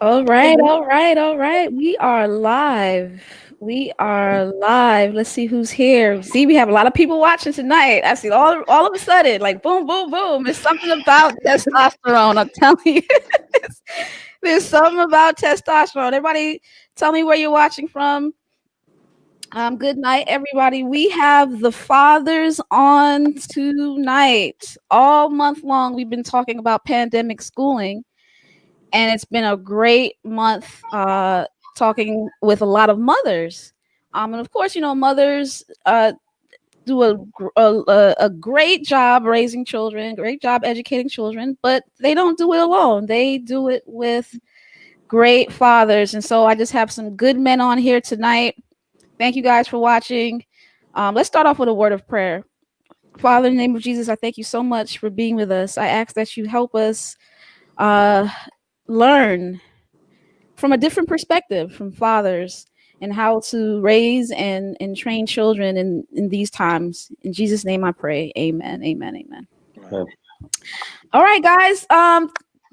All right, all right, all right. We are live. We are live. Let's see who's here. See, we have a lot of people watching tonight. I see all of a sudden, like boom, boom, boom. There's something about testosterone. I'm telling you. There's something about testosterone. Everybody, tell me where you're watching from. Good night, everybody. We have the fathers on tonight. All month long, we've been talking about pandemic schooling, and it's been a great month talking with a lot of mothers. And of course, mothers do a great job raising children, great job educating children, but they don't do it alone. They do it with great fathers. And so I just have some good men on here tonight. Thank you guys for watching. Let's start off with a word of prayer. Father, in the name of Jesus, I thank you so much for being with us. I ask that you help us learn from a different perspective from fathers and how to raise and train children in these times. In Jesus' name I pray. Amen. Amen. Amen. Yeah. All right, guys.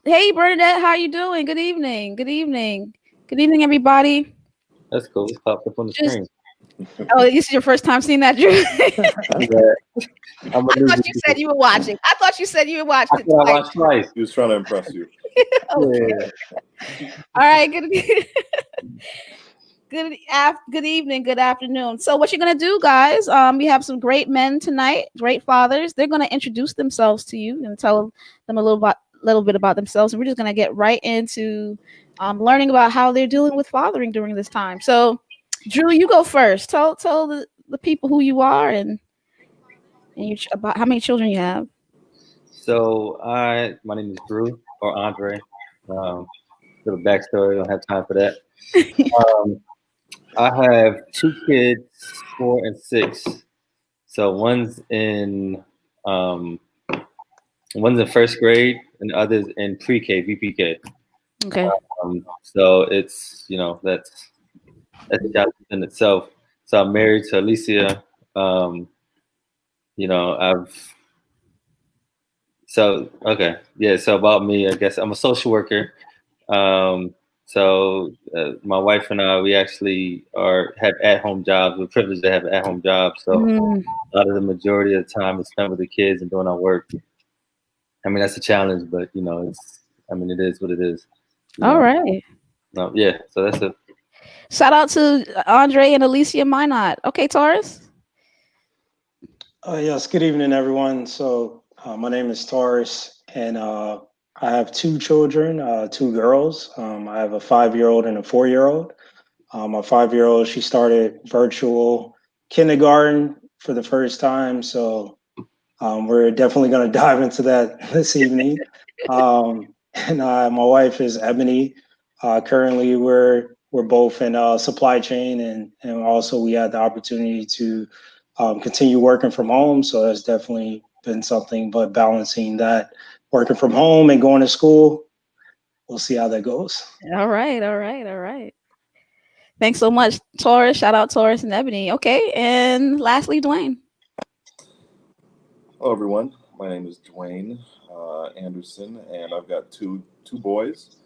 Hey Bernadette, how you doing? Good evening. Good evening. Good evening, everybody. That's cool. It's popped up on the Just screen. oh, this is your first time seeing that, Drew. Yeah. I'm a I thought newbie. you said you were watching. I thought you said you watched I it thought I twice. watched twice. He was trying to impress you. Okay. Yeah. All right. Good evening, good afternoon. So what you're gonna do, guys? We have some great men tonight, great fathers. They're gonna introduce themselves to you and tell them a little bit about themselves, and we're just gonna get right into learning about how they're dealing with fathering during this time. So, Drew, you go first. Tell the people who you are and about how many children you have. So my name is Drew or Andre. Little backstory. Don't have time for that. Um, I have two kids, 4 and 6. So um, one's in first grade, and the other's in pre-K, VPK. Okay. So it's that's a challenge in itself. So I'm married to Alicia. Um, I've So okay, yeah. So about me, I guess I'm a social worker. My wife and I, we actually have at home jobs. We're privileged to have at home jobs. So Mm, a lot of the majority of the time is spent with the kids and doing our work. I mean, that's a challenge, but it is what it is. You all know, right. yeah. So that's a Shout out to Andre and Alicia Minot. Okay, Taurus. Yes, good evening, everyone. So, my name is Taurus, and I have two children, two girls. I have a 5-year-old and a 4-year-old. My 5-year-old, she started virtual kindergarten for the first time. So, we're definitely going to dive into that this evening. And my wife is Ebony. Currently, we're both in supply chain, and also we had the opportunity to continue working from home. So that's definitely been something. But balancing that, working from home and going to school, we'll see how that goes. All right, all right, all right. Thanks so much, Taurus. Shout out Taurus and Ebony. Okay, and lastly, Dwayne. Hello, everyone. My name is Dwayne Anderson, and I've got two boys,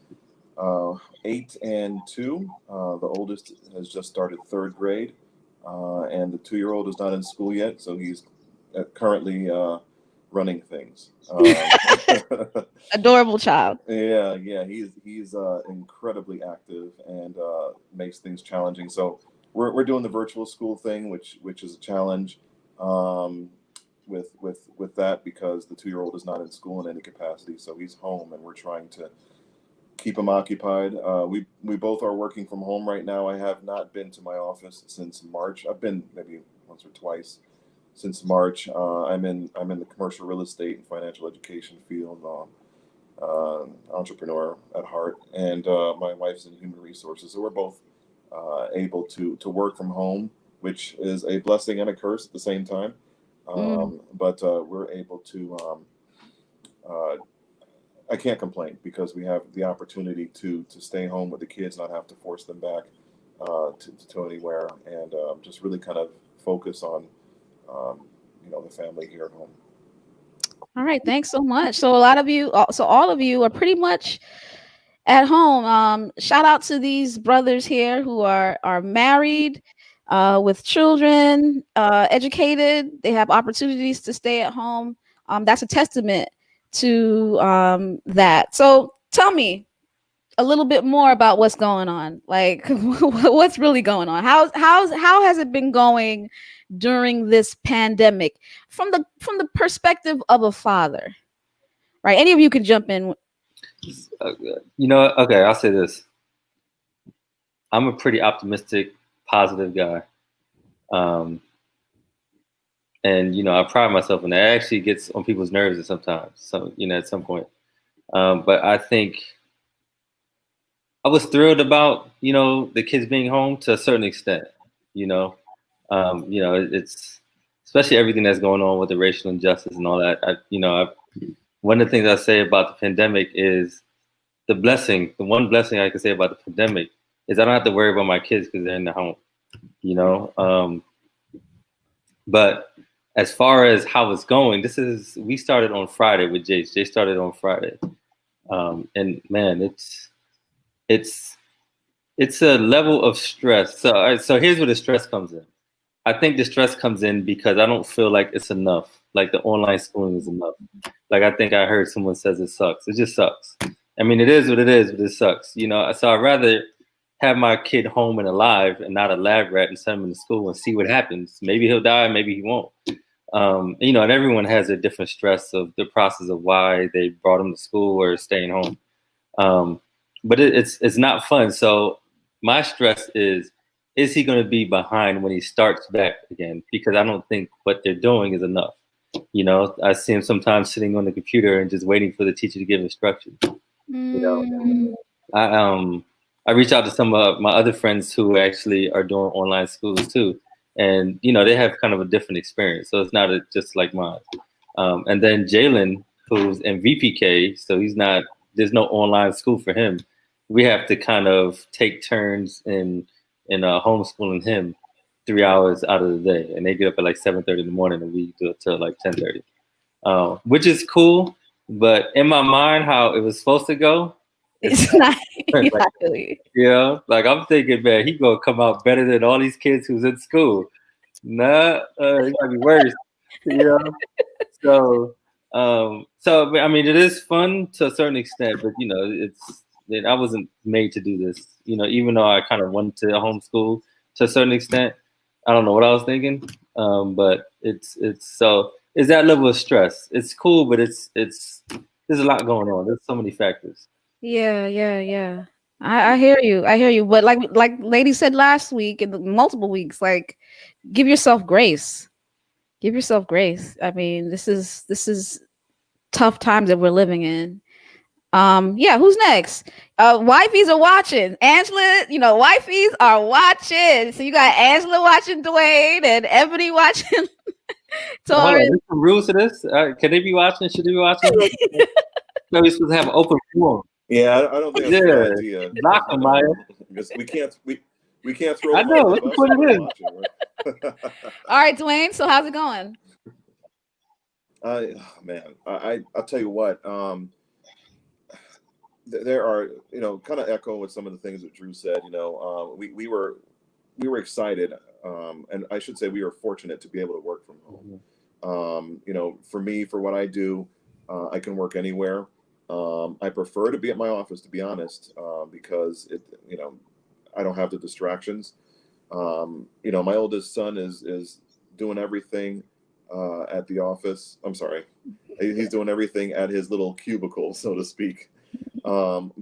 8 and 2. The oldest has just started third grade, and the 2-year-old is not in school yet, so he's currently running things. Adorable child. Yeah. He's incredibly active and makes things challenging. So we're doing the virtual school thing, which is a challenge. Um, with that because the 2-year-old is not in school in any capacity, so he's home, and we're trying to keep him occupied. We both are working from home right now. I have not been to my office since March. I've been maybe once or twice since March. I'm in the commercial real estate and financial education field. Entrepreneur at heart, and my wife's in human resources, so we're both able to work from home, which is a blessing and a curse at the same time. Mm. But we're able to. Uh, I can't complain because we have the opportunity to stay home with the kids, not have to force them back to anywhere, and just really kind of focus on the family here at home. All right, thanks so much. So a lot of you, so all of you are pretty much at home. Shout out to these brothers here who are married, with children, educated. They have opportunities to stay at home. That's a testament to that. So tell me a little bit more about what's going on. Like, what's really going on? How has it been going during this pandemic from the perspective of a father? Right. Any of you can jump in. Okay, I'll say this. I'm a pretty optimistic, positive guy. Um, and I pride myself in that. It actually gets on people's nerves at sometimes. So, at some point. But I think I was thrilled about, the kids being home to a certain extent. You know, it's especially everything that's going on with the racial injustice and all that. One of the things I say about the pandemic is the blessing. The one blessing I can say about the pandemic is I don't have to worry about my kids because they're in the home. You know, but as far as how it's going, we started on Friday with Jace. Jay started on Friday, and man, it's it's a level of stress. So here's where the stress comes in. I think the stress comes in because I don't feel like it's enough. Like the online schooling is enough. Like I think I heard someone says it sucks. It just sucks. I mean, it is what it is, but it sucks. So I'd rather have my kid home and alive and not a lab rat and send him to school and see what happens. Maybe he'll die, maybe he won't. And everyone has a different stress of the process of why they brought him to school or staying home. But it's not fun. So my stress is he going to be behind when he starts back again? Because I don't think what they're doing is enough. I see him sometimes sitting on the computer and just waiting for the teacher to give instructions. Mm. I reach out to some of my other friends who actually are doing online schools too, and they have kind of a different experience. So it's not just like mine. And then Jalen, who's in VPK, so he's not. There's no online school for him. We have to kind of take turns in homeschooling him 3 hours out of the day, and they get up at like 7:30 in the morning, and we do it till like 10:30, which is cool. But in my mind, how it was supposed to go, it's It's not. not. Like, Exactly. like I'm thinking, man, he gonna come out better than all these kids who's in school. Nah, he might be worse. You know, so I mean, it is fun to a certain extent, but I wasn't made to do this. Even though I kind of wanted to homeschool to a certain extent, I don't know what I was thinking. But it's that level of stress. It's cool, but it's there's a lot going on. There's so many factors. Yeah, yeah, yeah. I hear you. I hear you. But like lady said last week and multiple weeks, like give yourself grace. Give yourself grace. I mean, this is tough times that we're living in. Yeah, who's next? Wifeys are watching. Angela, wifeys are watching. So you got Angela watching Dwayne and Ebony watching Hold on, Taurus. there's some rules to this. Can they be watching? Should they be watching? No, we're supposed to have an open forum. Yeah, I don't think that's a Yeah, good idea. lock them, Maya. Because we can't throw I them under know. the Let's bus put if they're it in. watching. Right? All right, Dwayne. So how's it going? Man, I'll tell you what. There are kind of echo with some of the things that Drew said. We were excited, and I should say we were fortunate to be able to work from home. For me, for what I do, I can work anywhere. I prefer to be at my office, to be honest, because I don't have the distractions. My oldest son is doing everything at the office. I'm sorry, he's doing everything at his little cubicle, so to speak,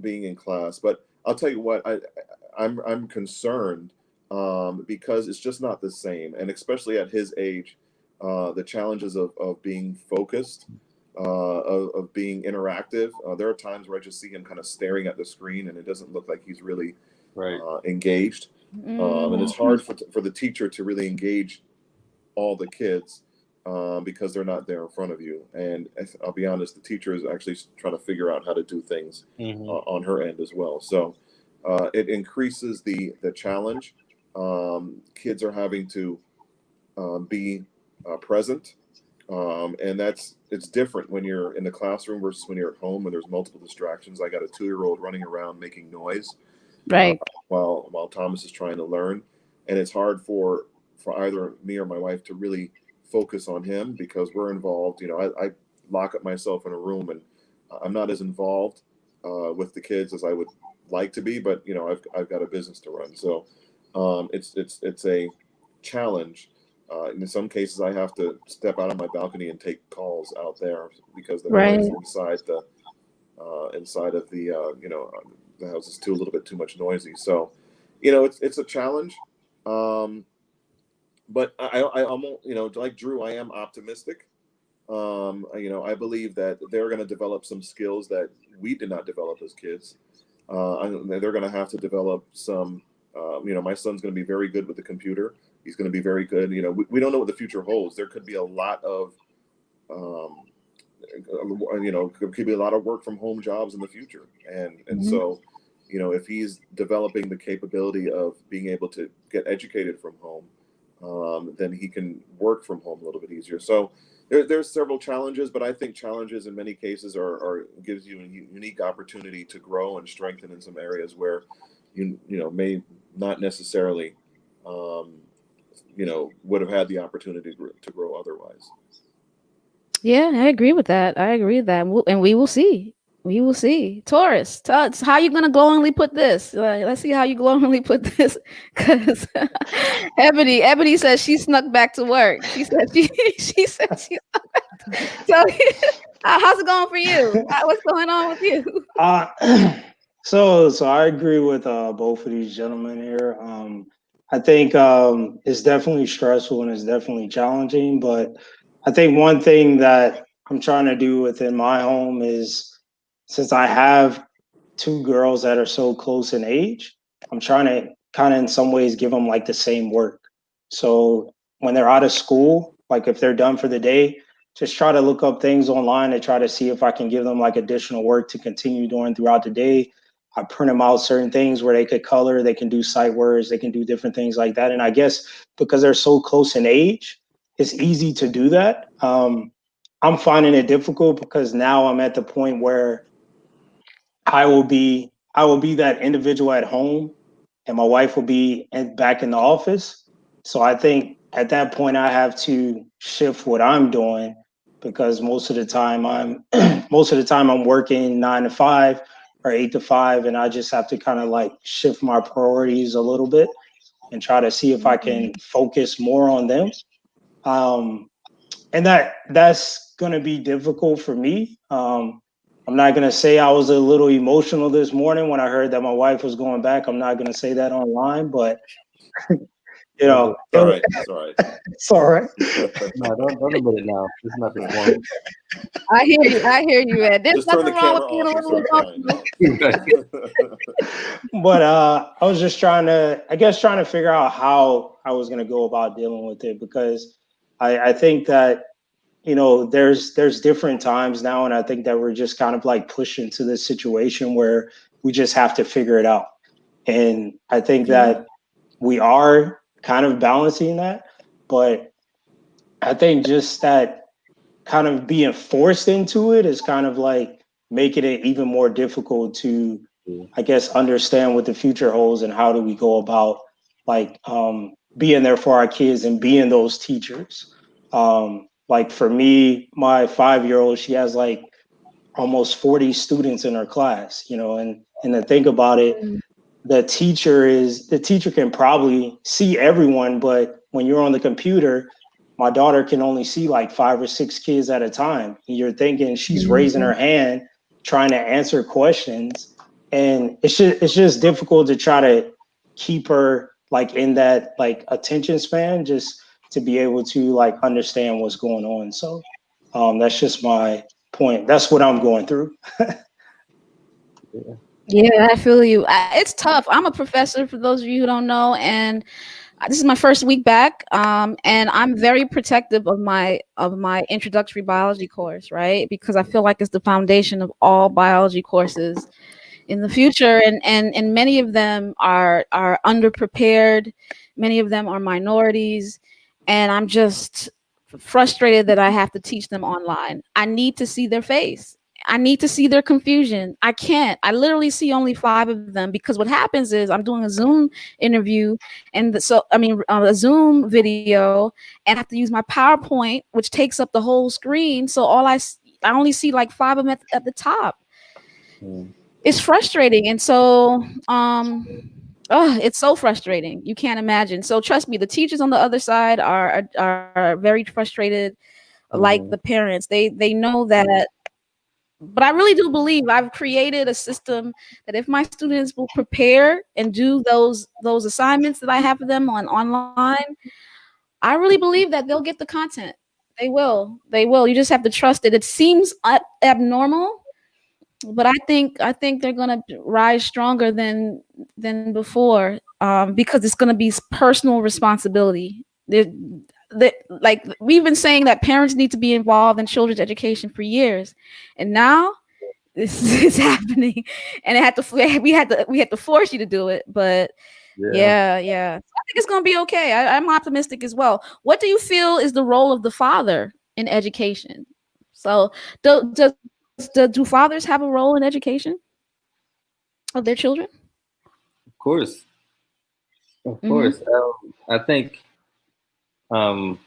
being in class. But I'll tell you what, I'm concerned because it's just not the same, and especially at his age, the challenges of being focused, of being interactive. There are times where I just see him kind of staring at the screen, and it doesn't look like he's really Right. engaged. And it's hard for the teacher to really engage all the kids because they're not there in front of you. And I'll be honest, the teacher is actually trying to figure out how to do things on her end as well. So it increases the challenge. Kids are having to be present. And it's different when you're in the classroom versus when you're at home and there's multiple distractions. I got a 2-year-old running around making noise uh, Right. while Thomas is trying to learn, and it's hard for either me or my wife to really focus on him because we're involved. I lock up myself in a room and I'm not as involved with the kids as I would like to be, but I've got a business to run, so it's a challenge. In some cases, I have to step out on my balcony and take calls out there because the Right. noise inside of the house is too a little bit too much noisy. So, it's a challenge. Um, but I'm like Drew, I am optimistic. I believe that they're going to develop some skills that we did not develop as kids. They're going to have to develop some. My son's going to be very good with the computer. He's going to be very good. We don't know what the future holds. There could be a lot of um, there could be a lot of work from home jobs in the future, and Mhm. so if he's developing the capability of being able to get educated from home, then he can work from home a little bit easier. So there's several challenges, but I think challenges in many cases are gives you a unique opportunity to grow and strengthen in some areas where may not necessarily um, would have had the opportunity to grow otherwise. Yeah, I agree with that. I agree with that. And we will see. We will see. Taurus, tell us how you gonna glowingly put this. Let's see how you glowingly put this. Because Ebony says she snuck back to work. She said she said she. So how's it going for you? What's going on with you? Uh, so I agree with both of these gentlemen here. I think it's definitely stressful and it's definitely challenging, but I think one thing that I'm trying to do within my home is, since I have two girls that are so close in age, I'm trying to kind of in some ways give them like the same work. So when they're out of school, like if they're done for the day, just try to look up things online and try to see if I can give them like additional work to continue doing throughout the day. I print them out certain things where they could color, they can do sight words, they can do different things like that. And I guess because they're so close in age, it's easy to do that. I'm finding it difficult because now I'm at the point where I will be that individual at home, and my wife will be back in the office. So I think at that point I have to shift what I'm doing, because most of the time I'm working 9 to 5 or 8 to 5, and I just have to kind of like shift my priorities a little bit and try to see if I can focus more on them. Um, and that's going to be difficult for me. I'm not going to say I was a little emotional this morning when I heard that my wife was going back. I'm not going to say that online, but Don't do it. It's all right. It's all right. it's all right. No, don't admit it now. This is not the forum. I hear you. I hear you, Ed. There's Just turn nothing the wrong with camera being a off and little start crying. emotional. But I was just trying to figure out how I was going to go about dealing with it, because I think that there's different times now, and I think that we're just kind of like pushed into this situation where we just have to figure it out. And I think Yeah. that we are kind of balancing that, but I think just that kind of being forced into it is kind of like making it even more difficult to, I guess, understand what the future holds and how do we go about like being there for our kids and being those teachers. Like for me, my 5-year-old, she has like almost 40 students in her class, and to think about it, the teacher can probably see everyone, but when you're on the computer, my daughter can only see like 5 or 6 kids at a time. You're thinking she's raising her Mhm. hand trying to answer questions, and it's just difficult to try to keep her like in that like attention span, just to be able to like understand what's going on. So that's just my point. That's what I'm going through. Yeah. Yeah, I feel you. It's tough. I'm a professor, for those of you who don't know, and this is my first week back. And I'm very protective of my introductory biology course, right? Because I feel like it's the foundation of all biology courses in the future, and many of them are underprepared. Many of them are minorities, and I'm just frustrated that I have to teach them online. I need to see their face. I need to see their confusion. I can't. I literally see only 5 of them because what happens is I'm doing a Zoom interview and a Zoom video, and I have to use my PowerPoint, which takes up the whole screen. So I only see like 5 of them at the top. Mm, It's frustrating, and so oh, it's so frustrating. You can't imagine. So trust me, the teachers on the other side are very frustrated, like the mm, parents. They know that, but I really do believe I've created a system that if my students will prepare and do those assignments that I have for them on online, I really believe that they'll get the content. They will. They will. You just have to trust it. It seems abnormal, but I think they're gonna rise stronger than before, because it's gonna be personal responsibility. Like we've been saying that parents need to be involved in children's education for years, and now this is happening, and it had to we had to force you to do it. But yeah, yeah, so I think it's gonna be okay. I'm optimistic as well. What do you feel is the role of the father in education? So do fathers have a role in education of their children? of course, of Mm-hmm. course. I think, um,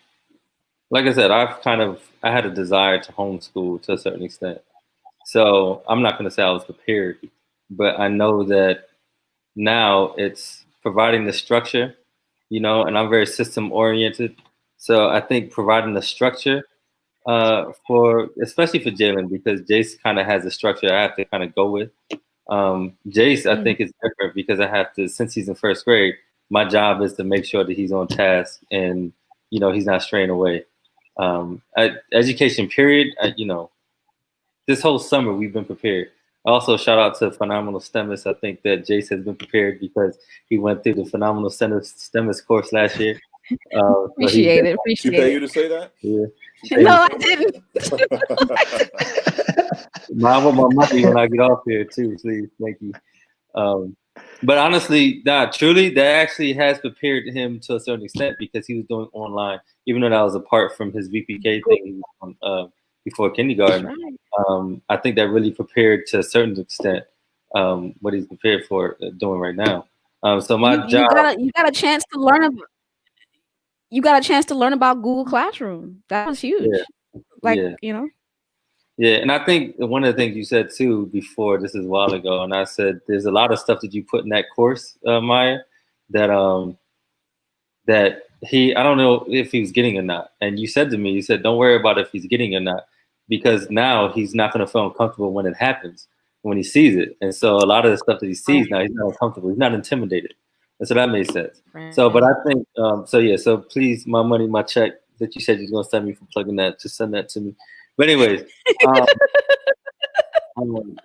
like I said, I had a desire to homeschool to a certain extent. So I'm not going to say I was prepared, but I know that now it's providing the structure, and I'm very system oriented. So I think providing the structure, for especially for Jalen, because Jace kind of has a structure I have to kind of go with. Jace, I think, is different because I have to, since he's in first grade, my job is to make sure that he's on task and he's not straying away. Education period, this whole summer we've been prepared. Also, shout out to Phenomenal STEMist. I think that Jace has been prepared because he went through the Phenomenal STEMist course last year. So he's Appreciate been, it. She Appreciate pay it. you to say that? yeah. She Hey, pay you No, to I say didn't. that? I want my money when I get off here too, please. Thank you. Um, but honestly, truly, that actually has prepared him to a certain extent because he was doing online, even though that was apart from his VPK thing he was on, before That's kindergarten. right. I think that really prepared to a certain extent what he's prepared for doing right now. So You my job, you got a chance to learn. You got a chance to learn about Google Classroom. That was yeah, huge. Like yeah, yeah, and I think one of the things you said too before, this is a while ago, and I said there's a lot of stuff that you put in that course, Maya, that I don't know if he was getting or not. And you said to me, you said, don't worry about if he's getting or not, because now he's not going to feel uncomfortable when it happens, when he sees it. And so a lot of the stuff that he sees now, he's not uncomfortable. He's not intimidated. And so that made sense. right. So, but I think, so yeah, so please, my money, my check that you said you was going to send me for plugging that, just send that to me. But anyways, um, um,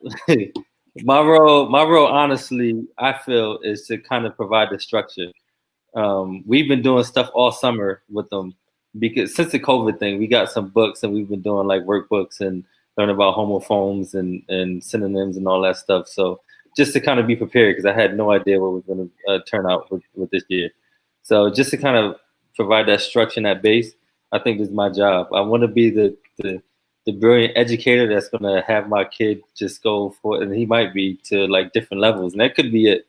my role, honestly, I feel is to kind of provide the structure. We've been doing stuff all summer with them because since the COVID thing, we got some books and we've been doing like workbooks and learning about homophones and synonyms and all that stuff. So just to kind of be prepared because I had no idea what was going to turn out with this year. So just to kind of provide that structure and that base, I think this is my job. I want to be the brilliant educator that's going to have my kid just go for, and he might be to like different levels, and that could be it.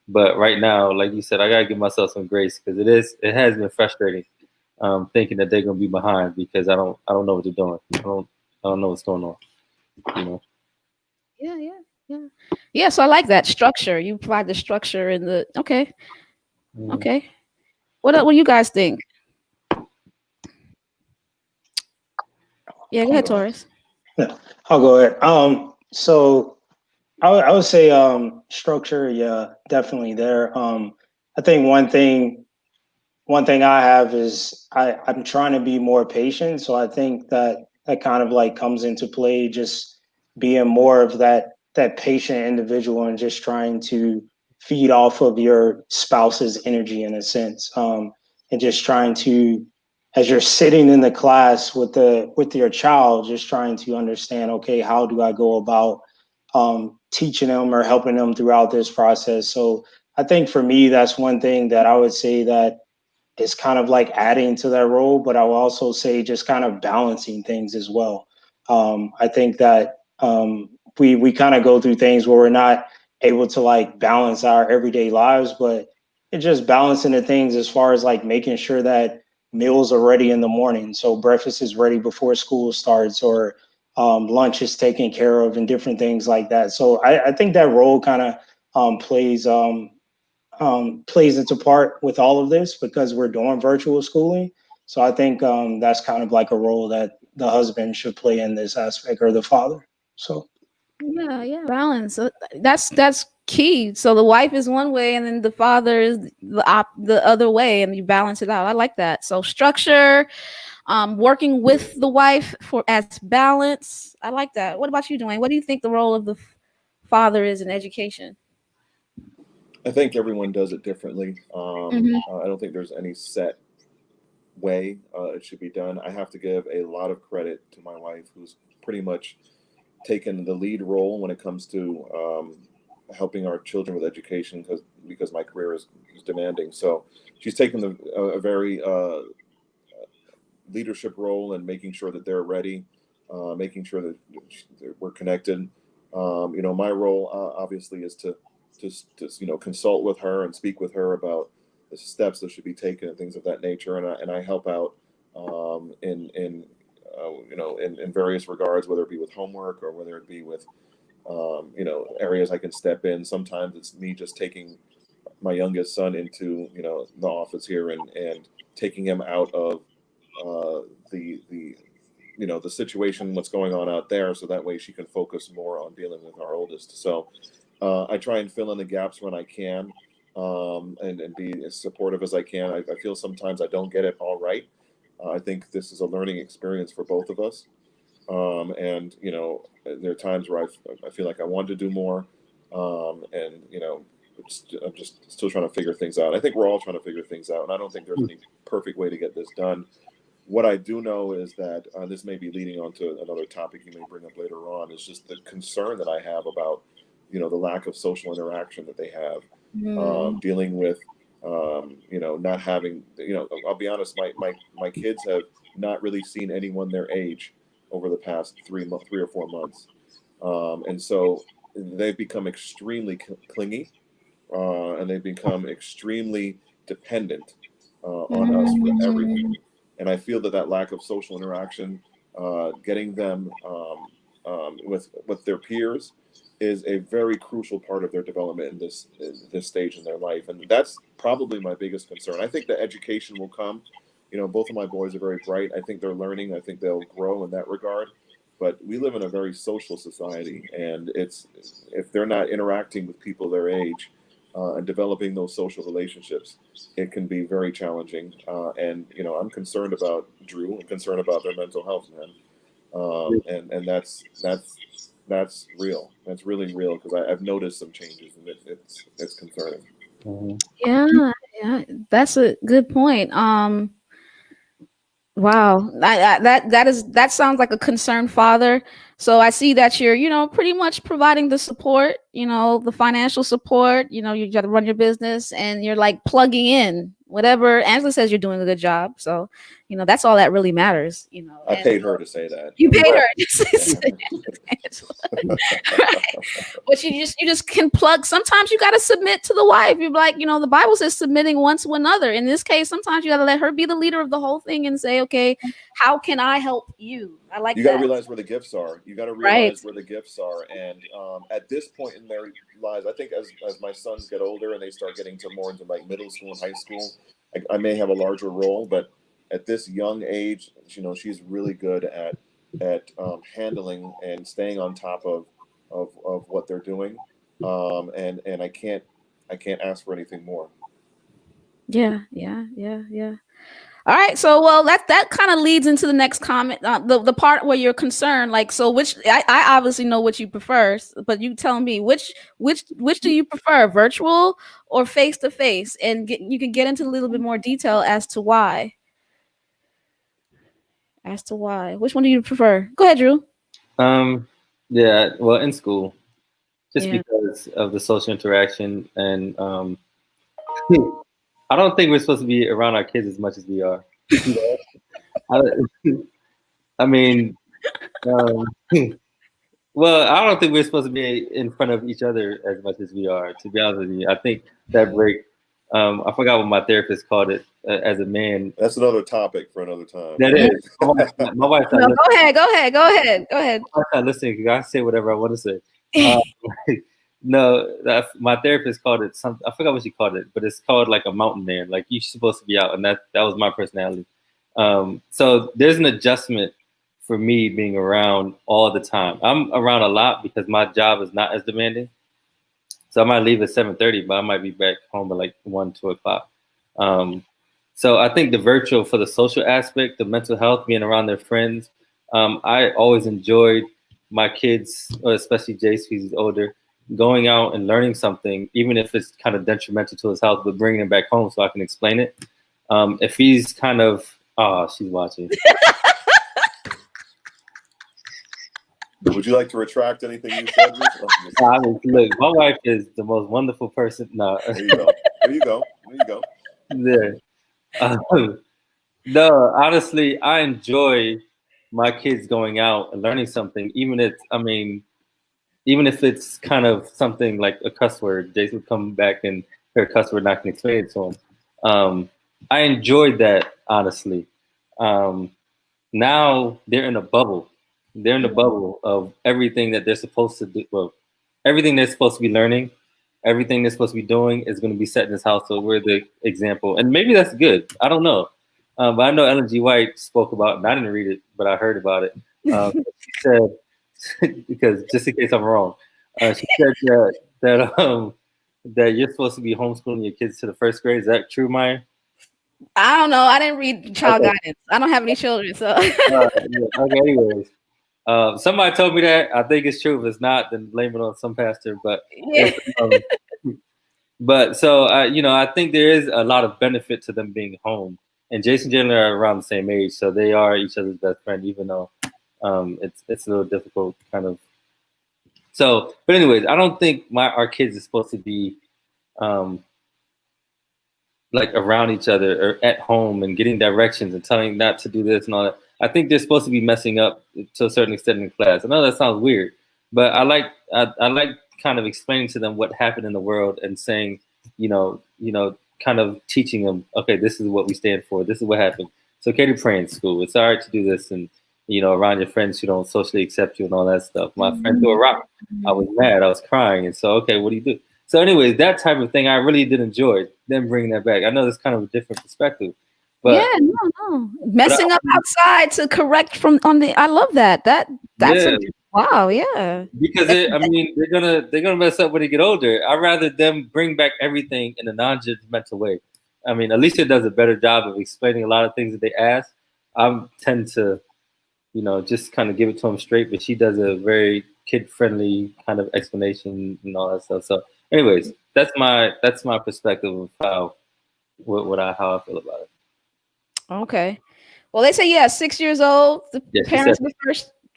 But right now, like you said, I gotta give myself some grace because it has been frustrating, thinking that they're gonna be behind because I don't know what they're doing. I don't know what's going on. You know. Yeah, yeah, yeah. Yeah, so I like that structure. You provide the structure and the okay. Mm. Okay. What do you guys think? Yeah, go I'll ahead, go ahead. Taurus. Yeah, I'll go ahead. So I would say structure, yeah, definitely there. I think one thing I have is I'm trying to be more patient. So I think that kind of like comes into play, just being more of that patient individual and just trying to feed off of your spouse's energy in a sense, and just trying to, as you're sitting in the class with your child, just trying to understand, okay, how do I go about teaching them or helping them throughout this process? So I think for me, that's one thing that I would say that is kind of like adding to that role, but I will also say just kind of balancing things as well. I think that we kind of go through things where we're not able to like balance our everyday lives, but it's just balancing the things as far as like making sure that meals are ready in the morning, so breakfast is ready before school starts, or lunch is taken care of, and different things like that. So I think that role kind of plays its part with all of this because we're doing virtual schooling. So I think that's kind of like a role that the husband should play in this aspect, or the father. So Yeah, yeah, balance. That's key. So the wife is one way, and then the father is the other way, and you balance it out. I like that. So structure, working with the wife for as balance. I like that. What about you, Dwayne? What do you think the role of the father is in education? I think everyone does it differently. Hmm. I don't think there's any set way it should be done. I have to give a lot of credit to my wife, who's pretty much taken the lead role when it comes to helping our children with education, because my career is demanding. So she's taken a very leadership role and making sure that they're ready, making sure that we're connected. My role obviously is to consult with her and speak with her about the steps that should be taken and things of that nature, and I help out in various regards, whether it be with homework or whether it be with areas I can step in. Sometimes it's me just taking my youngest son into the office here and taking him out of the the situation, what's going on out there, so that way she can focus more on dealing with our oldest. So I try and fill in the gaps when I can, and be as supportive as I can. I feel sometimes I don't get it all right. I think this is a learning experience for both of us, and there are times where I feel like I want to do more, and I'm just still trying to figure things out. I think we're all trying to figure things out, and I don't think there's any perfect way to get this done. What I do know is that this may be leading on to another topic you may bring up later on. Is just the concern that I have about the lack of social interaction that they have, Mm. dealing with not having I'll be honest, my kids have not really seen anyone their age over the past 3 or 4 months, and so they've become extremely clingy, and they've become extremely dependent on us for everything. Mm. And I feel that that lack of social interaction, getting them with their peers, is a very crucial part of their development in this stage in their life, and that's probably my biggest concern. I think the education will come. Both of my boys are very bright. I think they're learning. I think they'll grow in that regard. But we live in a very social society, and if they're not interacting with people their age, and developing those social relationships, it can be very challenging. And I'm concerned about Drew. I'm concerned about their mental health, man. And that's real. That's really real, because I've noticed some changes, and it's concerning. Mhm. Yeah, yeah, that's a good point. Wow, that sounds like a concerned father. So I see that you're, pretty much providing the support, the financial support. You got to run your business, and you're like plugging in whatever Angela says. You're doing a good job. So, that's all that really matters. I And paid her to say that. you paid her. Yeah. Right. But you just can plug. Sometimes you got to submit to the wife. You're like, the Bible says submitting one to another. In this case, sometimes you got to let her be the leader of the whole thing and say, okay, how can I help you? I like You got to that. realize where the gifts are. You got to Right. realize where the gifts are. And at this point in their lives, I think as my sons get older and they start getting to more into like middle school and high school, I may have a larger role. But at this young age, she's really good at handling and staying on top of what they're doing. And I can't ask for anything more. Yeah. Yeah. Yeah. Yeah. All right, so well, that kind of leads into the next comment, the part where you're concerned. Like, so which I obviously know what you prefer, but you tell me which do you prefer, virtual or face to face, and you can get into a little bit more detail as to why. As to why, which one do you prefer? Go ahead, Drew. Um, yeah, well, in school, just Yeah. because of the social interaction and I don't think we're supposed to be around our kids as much as we are. You know? I mean, um, well, I don't think we're supposed to be in front of each other as much as we are. To be honest with you, I think that break. I forgot what my therapist called it as a man. That's another topic for another time. That is my wife's not No, listening. go ahead. My wife's not listening because I say whatever I want to say. Uh, no, my therapist called it something. I forgot what she called it, but it's called like a mountain man. Like you're supposed to be out, and that was my personality. So there's an adjustment for me being around all the time. I'm around a lot because my job is not as demanding. So I might leave at 7:30, but I might be back home at like 1, 2 o'clock. Um, so I think the virtual for the social aspect, the mental health, being around their friends. I always enjoyed my kids, or especially Jace, because he's older, going out and learning something, even if it's kind of detrimental to his health, but bringing him back home so I can explain it. If he's kind of, oh, she's watching. Would you like to retract anything you said? I mean, look, my wife is the most wonderful person. No, There you go. There you go. There you go. there. No, honestly, I enjoy my kids going out and learning something, even if it's kind of something like a cuss word. Jason would come back and hear a cuss word, and I can explain it to him. I enjoyed that, honestly. Um, Now they're in a bubble. They're in the bubble of everything that they're supposed to do. Well, everything they're supposed to be learning, everything they're supposed to be doing is going to be set in this household. We're the example, and maybe that's good. I don't know, but I know Ellen G. White spoke about, and I didn't read it, but I heard about it. She said, because just in case I'm wrong, she said that you're supposed to be homeschooling your kids to the first grade. Is that true, Maya? I don't know. I didn't read child Okay. guidance. I don't have any children, so Yeah. Okay. Anyways, somebody told me that. I think it's true. If it's not, then blame it on some pastor. But yeah. it's, but so I think there is a lot of benefit to them being home. And Jason and Jalen are around the same age, so they are each other's best friend. Even though it's a little difficult, kind of. So, but anyways, I don't think our kids are supposed to be um, like around each other or at home and getting directions and telling not to do this and all that. I think they're supposed to be messing up to a certain extent in class. I know that sounds weird, but I like kind of explaining to them what happened in the world and saying, kind of teaching them, okay, this is what we stand for. This is what happened. It's okay to pray in school. It's all right to do this, and around your friends who don't socially accept you and all that stuff. My friend threw a rock. I was mad. I was crying, and so okay, what do you do? So, anyways, that type of thing I really did enjoy them bringing that back. I know that's kind of a different perspective, Yeah, but no. Messing up outside to correct from on the I love that. That's yeah, a wow, yeah. because they're gonna mess up when they get older. I'd rather them bring back everything in a non-judgmental way. I mean, Alicia does a better job of explaining a lot of things that they ask. I tend to, just kind of give it to them straight, but she does a very kid-friendly kind of explanation and all that stuff. So, anyways, that's my perspective of how I feel about it. Okay. Well, they say 6 years old. The Yeah, she said. parents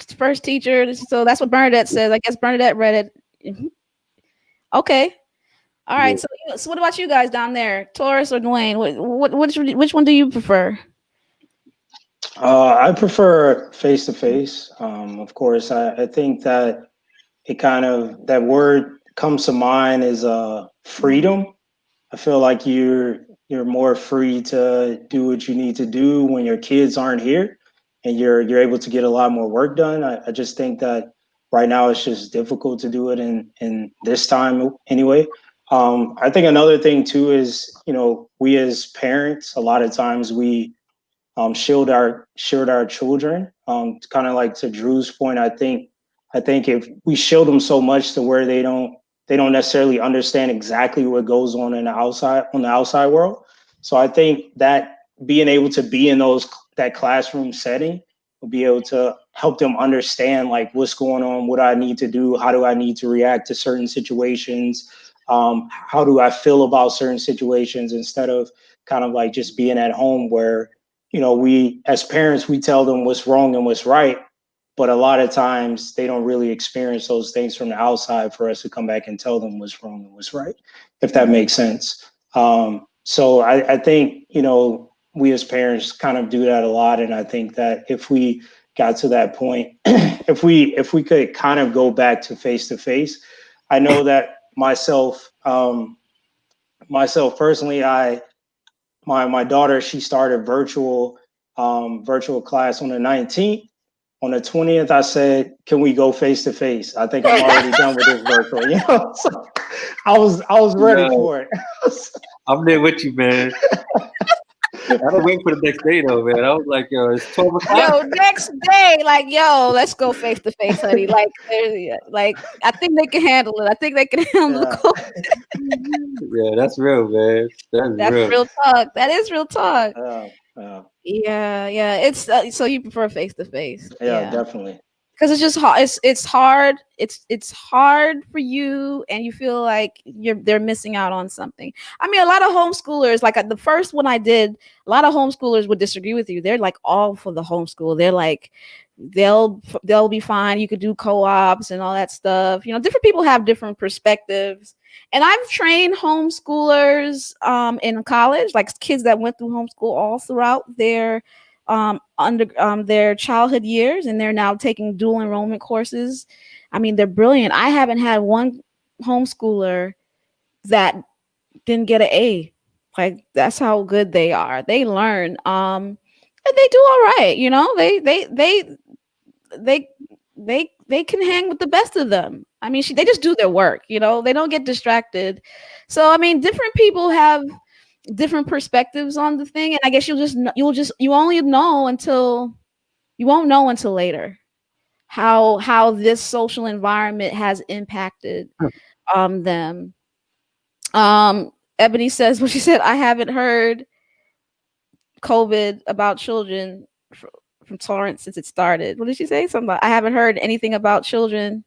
the first teacher. So that's what Bernadette says. I guess Bernadette read it. Mhm. Okay. All Yeah. right. So what about you guys down there, Taurus or Dwayne? Which one do you prefer? I prefer face to face. Of course, I think that it kind of that word comes to mind is freedom. I feel like you're more free to do what you need to do when your kids aren't here, and you're able to get a lot more work done. I just think that right now it's just difficult to do it in this time anyway. I think another thing too is we as parents a lot of times we shield our children. Kind of like to Drew's point, I think if we shield them so much to where they don't necessarily understand exactly what goes on in the outside world. So I think that being able to be in that classroom setting will be able to help them understand like what's going on, what I need to do, how do I need to react to certain situations, how do I feel about certain situations instead of kind of like just being at home where we as parents we tell them what's wrong and what's right, but a lot of times they don't really experience those things from the outside for us to come back and tell them what's wrong and what's right, if that makes sense. So I think, we as parents kind of do that a lot. And I think that if we got to that point, if we could kind of go back to face, I know that myself personally, my daughter, she started virtual class on the 19th. On the 20th, I said, "Can we go face to face? I think I'm already done with this virtual." So I was ready No, for it. I'm there with you, man. I don't wait for the next day though, man. I was like, yo, it's 12 o'clock. Yo, next day, like, yo, let's go face to face, honey. Like, like, I think they can handle it. I think they can handle the Yeah, cold. Yeah, that's real, man. That's That's real. real talk. That is real talk. yeah, yeah, Yeah, yeah. It's so you prefer face to face. yeah, Yeah. definitely. Because it's just hard. It's hard. It's hard for you, and you feel like they're missing out on something. I mean, a lot of homeschoolers, like the first one I did, a lot of homeschoolers would disagree with you. They're like all for the homeschool. They're like, they'll be fine. You could do co-ops and all that stuff. Different people have different perspectives. And I've trained homeschoolers in college, like kids that went through homeschool all throughout under their childhood years, and they're now taking dual enrollment courses. I mean, they're brilliant. I haven't had one homeschooler that didn't get an A. Like, that's how good they are. They learn, and they do all right. They they can hang with the best of them. I mean, they just do their work. They don't get distracted. So I mean, different people have different perspectives on the thing, and I guess you only know until you won't know until later how this social environment has impacted them. Ebony says, what she said, I haven't heard COVID about children from Torrance since it started. What did she say? Something about, I haven't heard anything about children.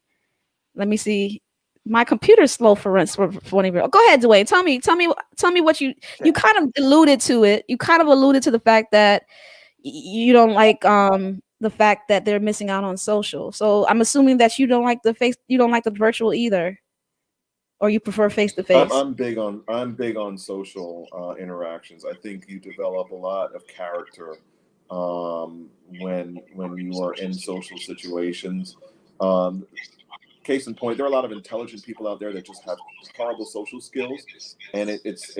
Let me see. My computer's slow for whatever. Go ahead, Dwayne. Tell me what you kind of alluded to it. You kind of alluded to the fact that you don't like the fact that they're missing out on social. So I'm assuming that you don't like the virtual either, or you prefer face to I'm, face. I'm big on I'm big on social interactions. I think you develop a lot of character when you are in social situations. Um, Case in point, there are a lot of intelligent people out there that just have horrible social skills, and it's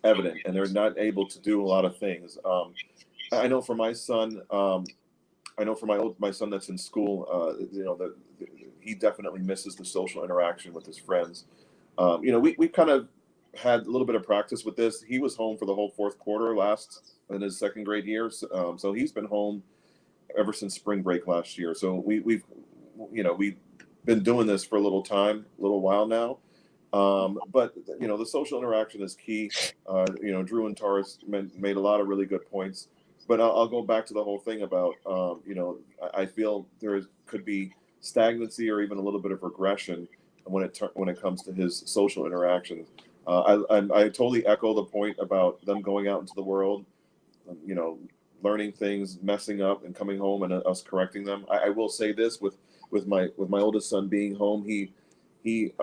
evident, and they're not able to do a lot of things. I know for my son, I know for my son that's in school, he definitely misses the social interaction with his friends. We kind of had a little bit of practice with this. He was home for the whole fourth quarter last in his second grade year, so he's been home ever since spring break last year. So we've been doing this for a little while now. But the social interaction is key. Drew and Taurus made a lot of really good points. But I'll go back to the whole thing about I feel could be stagnancy or even a little bit of regression when it comes to his social interactions. I totally echo the point about them going out into the world, you know, learning things, messing up, and coming home and us correcting them. I will say this with my oldest son being home, he he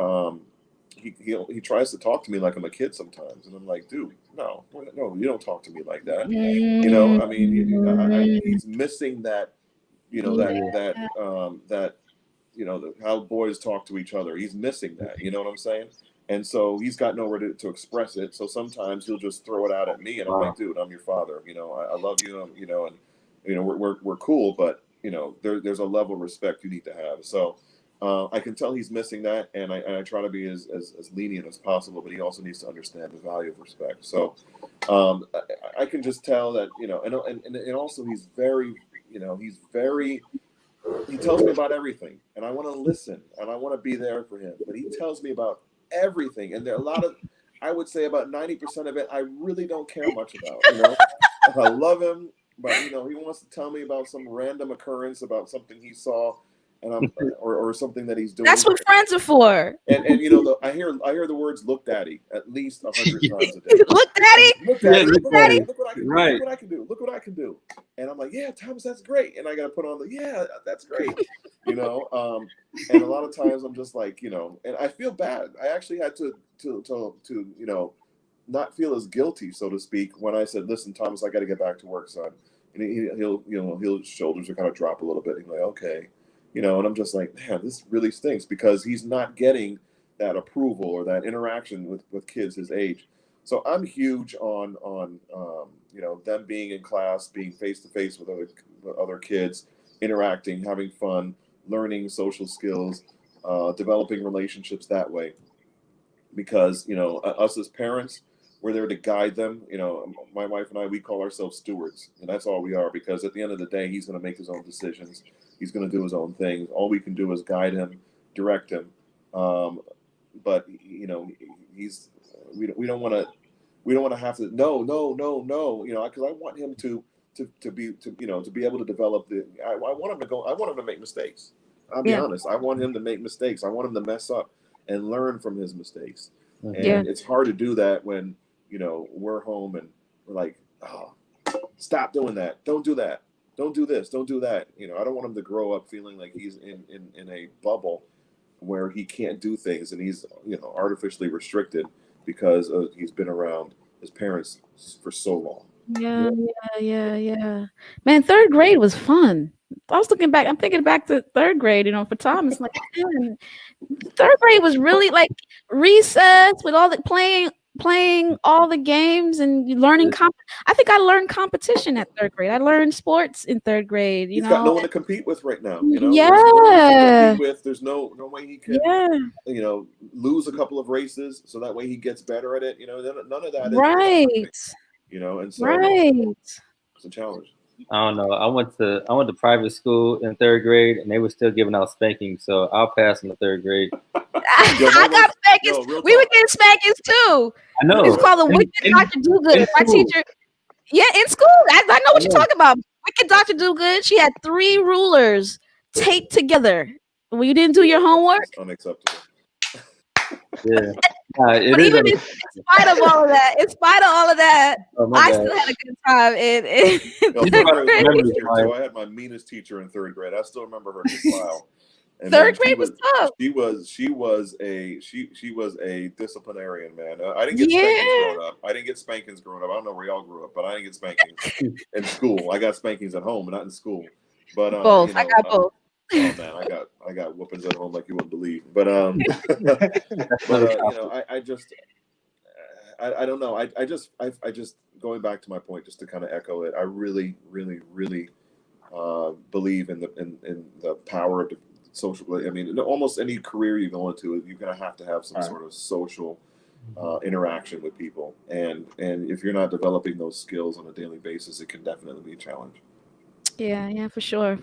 tries to talk to me like I'm a kid sometimes, and I'm like, dude, no, you don't talk to me like that. I mean, Mm, he's missing that, yeah. that how boys talk to each other. He's missing that. You know what I'm saying? And so he's got nowhere to express it. So sometimes he'll just throw it out at me, and I'm like, Wow. dude, I'm your father. I love you. And we're cool, but there's a level of respect you need to have. So I can tell he's missing that, and I try to be as lenient as possible, but he also needs to understand the value of respect. So I can just tell that and also he tells me about everything, and I want to listen, and I want to be there for him, but he tells me about everything, and there are a lot of, I would say about 90% of it I really don't care much about. I love him, but he wants to tell me about some random occurrence about something he saw, and or something that he's That's doing. what friends are for. And I hear the words "look, daddy" at least 100 times a day. Look, daddy. Look, Yeah, daddy, look look, at daddy, it. look what I can do. Right. Look what I can do. Look what I can do. And I'm like, yeah, Thomas, that's great. And I got to put on yeah, that's great. And a lot of times I'm just like, and I feel bad. I actually had to not feel as guilty, so to speak, when I said, "Listen, Thomas, I got to get back to work, son." And he'll, his shoulders will kind of drop a little bit. He's like, "Okay," and I'm just like, "Man, this really stinks," because he's not getting that approval or that interaction with kids his age. So I'm huge on them being in class, being face to face with other kids, interacting, having fun, learning social skills, developing relationships that way. Because us as parents, we're there to guide them. My wife and I, we call ourselves stewards, and that's all we are. Because at the end of the day, he's going to make his own decisions. He's going to do his own thing. All we can do is guide him, direct him. But he's we don't want to have to no no no no, because I want him to be able to develop I want him to go. I want him to make mistakes. I'll be Yeah. honest. I want him to make mistakes. I want him to mess up and learn from his mistakes. Yeah. And it's hard to do that when we're home and we're like, oh, stop doing that. Don't do that. Don't do this. Don't do that. I don't want him to grow up feeling like he's in a bubble where he can't do things and he's artificially restricted because he's been around his parents for so long. Yeah. Man, third grade was fun. I was looking back. I'm thinking back to third grade. For Tom, it's like, man, third grade was really like recess with all the playing all the games and learning. I think I learned competition at third grade. I learned sports in third grade. He's got no one to compete with right now. Yeah. There's no one to compete with. There's no way he can, Yeah. lose a couple of races so that way he gets better at it. None of that is Right. perfect, and so Right. it's a challenge. I don't know. I went to private school in third grade, and they were still giving out spankings, so I'll pass in the third grade. I got spankings. We were getting spankings too. I know. It's called the Wicked Dr. Dogood. My teacher, in school. I know what you're talking about. Wicked Dr. Dogood. She had 3 rulers taped together. When you didn't do your homework. It's unacceptable. Yeah. But even in spite of all of that, I still had a good time. I had my meanest teacher in third grade. I still remember her smile. And third grade was tough. She was a disciplinarian, man. I didn't get spankings growing up. I don't know where y'all grew up, but I didn't get spankings in school. I got spankings at home, not in school. But both. I got both. Oh man, I got whoopings at home like you wouldn't believe. But I don't know. I just going back to my point, just to kind of echo it. I really, really, really believe in the power of the social. I mean, almost any career you go into, you're gonna have to have some sort of social interaction with people, and if you're not developing those skills on a daily basis, it can definitely be a challenge. Yeah, for sure.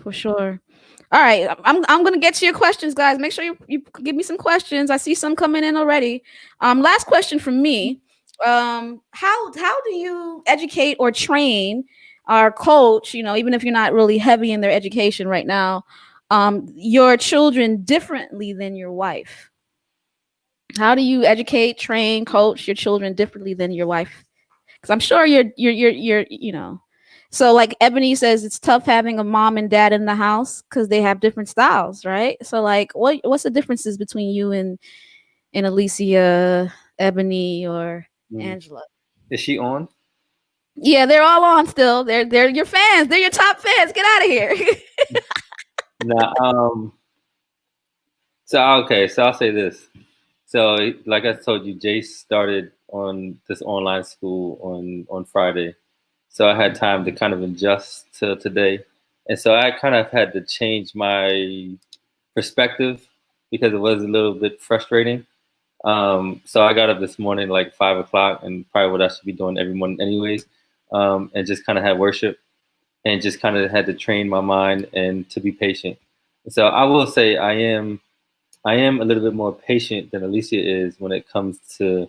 All right, I'm gonna get to your questions, guys. Make sure you give me some questions. I see some coming in already. Last question from me. How do you educate or train or coach? Even if you're not really heavy in their education right now, your children differently than your wife. How do you educate, train, coach your children differently than your wife? Because I'm sure you're. So like Ebony says, it's tough having a mom and dad in the house because they have different styles, right? So like, what's the differences between you and Alicia, Ebony, or Angela? Is she on? Yeah, they're all on still. They're your fans. They're your top fans. Get out of here. Nah, so okay, so I'll say this. So like I told you, Jace started on this online school on Friday. So I had time to kind of adjust to today. And so I kind of had to change my perspective because it was a little bit frustrating. So I got up this morning like 5 o'clock, and probably what I should be doing every morning anyways, and just kind of had worship and just kind of had to train my mind and to be patient. So I will say I am a little bit more patient than Alicia is when it comes to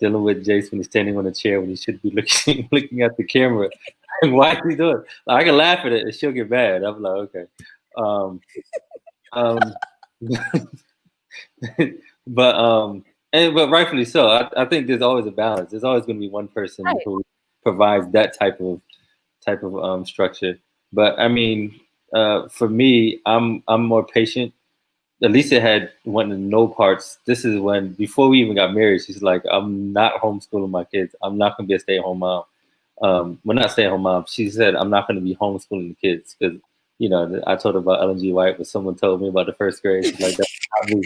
dealing with Jace when he's standing on a chair when he should be looking at the camera. Why is he doing? I can laugh at it and she'll get mad. I'm like, okay. But rightfully so. I think there's always a balance. There's always going to be one person who provides that type of structure. But I mean, for me, I'm more patient Alicia had one of the no parts. This is when before we even got married. She's like, I'm not homeschooling my kids. I'm not gonna be a stay-at-home mom. Well, not stay-at-home mom. She said I'm not gonna be homeschooling the kids because I told her about Ellen G. White, but someone told me about the first grade. She's like, that's not me.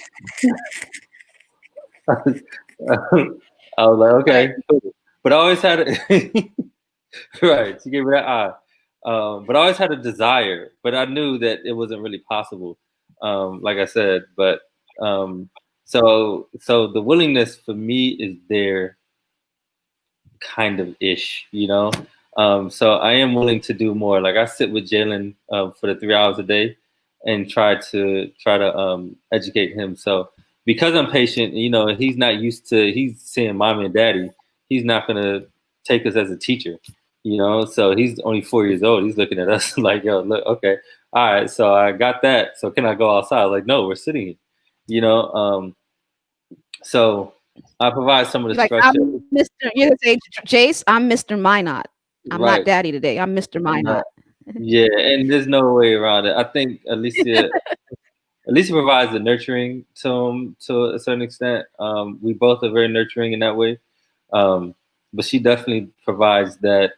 I was like, Right. okay, but I always had it. Right. She gave me that eye. But I always had a desire, but I knew that it wasn't really possible. Like I said, but so the willingness for me is there, kind of ish. So I am willing to do more. Like I sit with Jalen for the 3 hours a day and try to educate him. So because I'm patient, he's not used to he's seeing mommy and daddy. He's not gonna take us as a teacher. So he's only 4 years old. He's looking at us like, yo, look, okay, all right. So I got that. So can I go outside? Like, no, we're sitting here. You know. So I provide some of the Like structure. I'm Mr. You can say, Jace, I'm Mr. Minot. I'm not Right. daddy today. I'm Mr. Minot. Yeah, and there's no way around it. I think Alicia provides the nurturing to him to a certain extent. We both are very nurturing in that way. Um, but she definitely provides that.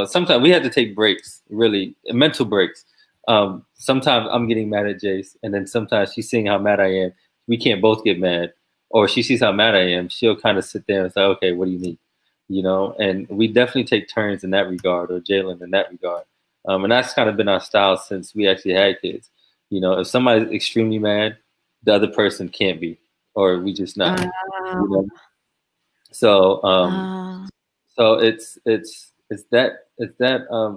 Sometimes we had to take breaks, really mental breaks. Sometimes I'm getting mad at Jace, and then sometimes she's seeing how mad I am. We can't both get mad, or she sees how mad I am. She'll kind of sit there and say, "Okay, what do you need?" And we definitely take turns in that regard, or Jalen in that regard. And that's kind of been our style since we actually had kids. If somebody's extremely mad, the other person can't be, or we just not. You know? So, so it's that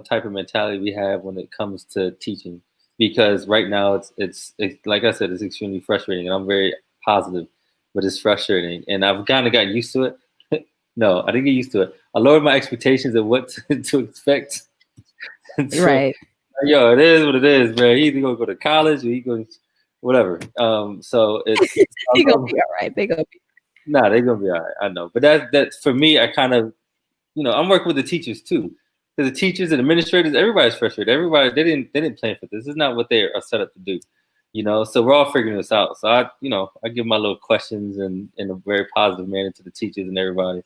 type of mentality we have when it comes to teaching, because right now it's like I said, it's extremely frustrating, and I'm very positive, but it's frustrating, and I've kind of gotten used to it. No, I didn't get used to it. I lowered my expectations of what to expect. So, Right. yo, it is what it is, man. He either gonna go to college or he goes whatever. So it's They gonna be all right. They gonna be. nah, they're gonna be all right. I know, but that's for me. I kind of I'm working with the teachers too, because the teachers and administrators, everybody's frustrated. Everybody they didn't plan for this. This is not what they are set up to do. So we're all figuring this out. So I give my little questions and in a very positive manner to the teachers and everybody.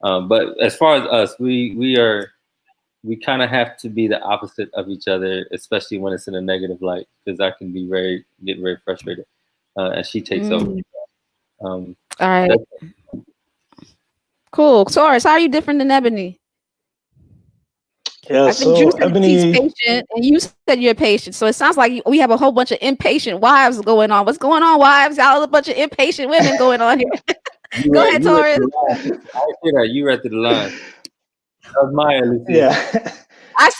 But as far as us, we kind of have to be the opposite of each other, especially when it's in a negative light, because I can get very frustrated, and she takes over. All right. Cool. Taurus, how are you different than Ebony? Yeah, I think Drew so said he's Ebony, patient, and you said you're patient. So it sounds like we have a whole bunch of impatient wives going on. What's going on, wives? Y'all a bunch of impatient women going on here. Go ahead, You read Taurus. through the line. I say that you read through the line. That was Maya, Lucia. yeah. I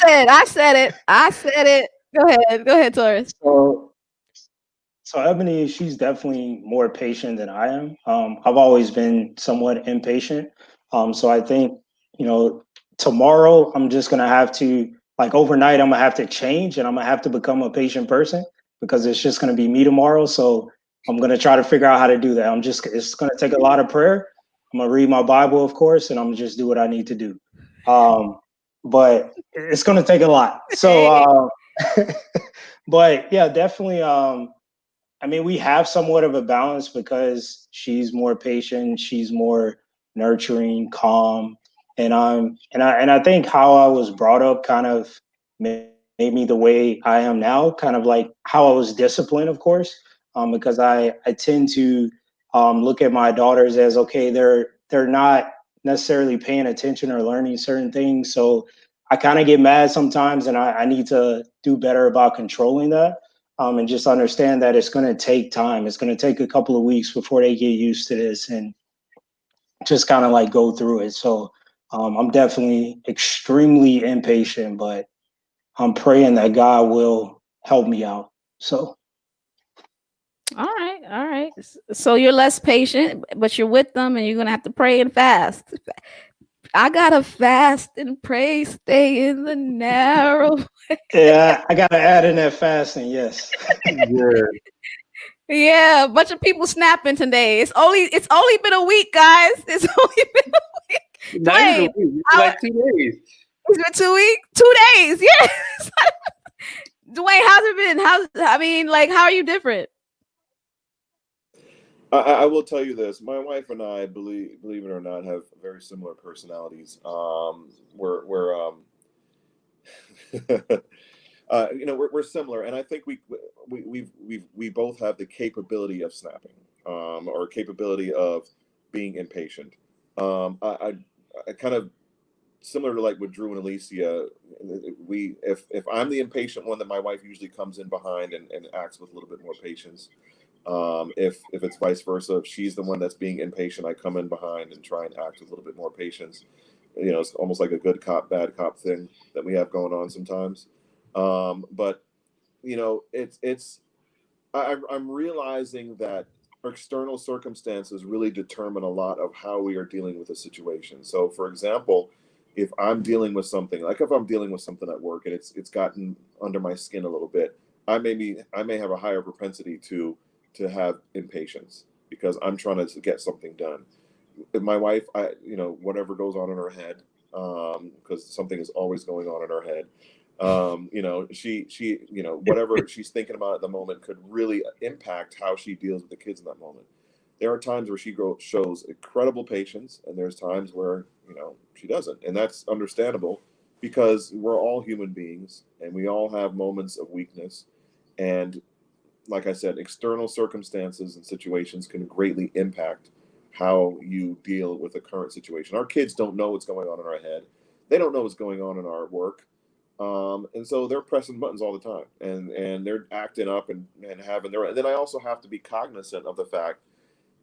said it. Go ahead, Taurus. So So Ebony, she's definitely more patient than I am. I've always been somewhat impatient. So I think, you know, tomorrow I'm just gonna have to like overnight I'm gonna have to change and I'm gonna have to become a patient person because it's just gonna be me tomorrow. So I'm gonna try to figure out how to do that. It's gonna take a lot of prayer. I'm gonna read my Bible, of course, and I'm gonna just do what I need to do. But it's gonna take a lot. So but yeah, definitely I mean, we have somewhat of a balance because she's more patient, she's more nurturing, calm, and I think how I was brought up kind of made me the way I am now. Kind of like how I was disciplined, of course, because I tend to look at my daughters as okay, they're not necessarily paying attention or learning certain things, so I kind of get mad sometimes, and I need to do better about controlling that and just understand that it's going to take time. It's going to take a couple of weeks before they get used to this and just kind of like go through it. So I'm definitely extremely impatient, but I'm praying that God will help me out. So, All right. So you're less patient, but you're with them, and you're gonna have to pray and fast. I gotta fast and pray, stay in the narrow. yeah, I got to add in that fasting. Yes. Yeah. Yeah, a bunch of people snapping today. It's only been a week, guys. It's only been a week. Not even a Dwayne, week. It's like 2 days. it's been 2 weeks, 2 days. Yes. Dwayne, how's it been? How are you different? I will tell you this: my wife and I, believe it or not, have very similar personalities. We're we're similar, and I think we both have the capability of snapping, or capability of being impatient. I kind of similar to like with Drew and Alicia. We if I'm the impatient one, that my wife usually comes in behind and acts with a little bit more patience. If it's vice versa, if she's the one that's being impatient, I come in behind and try and act with a little bit more patience. It's almost like a good cop, bad cop thing that we have going on sometimes. But it's I'm realizing that external circumstances really determine a lot of how we are dealing with a situation. So, for example, if I'm dealing with something, like if I'm dealing with something at work and it's gotten under my skin a little bit, I may have a higher propensity to have impatience because I'm trying to get something done. If my wife, whatever goes on in her head, because something is always going on in her head. She whatever she's thinking about at the moment could really impact how she deals with the kids in that moment. There are times where shows incredible patience, and there's times where she doesn't, and that's understandable because we're all human beings and we all have moments of weakness. And like I said, external circumstances and situations can greatly impact how you deal with a current situation. Our kids don't know what's going on in our head. They don't know what's going on in our work. And so they're pressing buttons all the time, and they're acting up and having their. And then I also have to be cognizant of the fact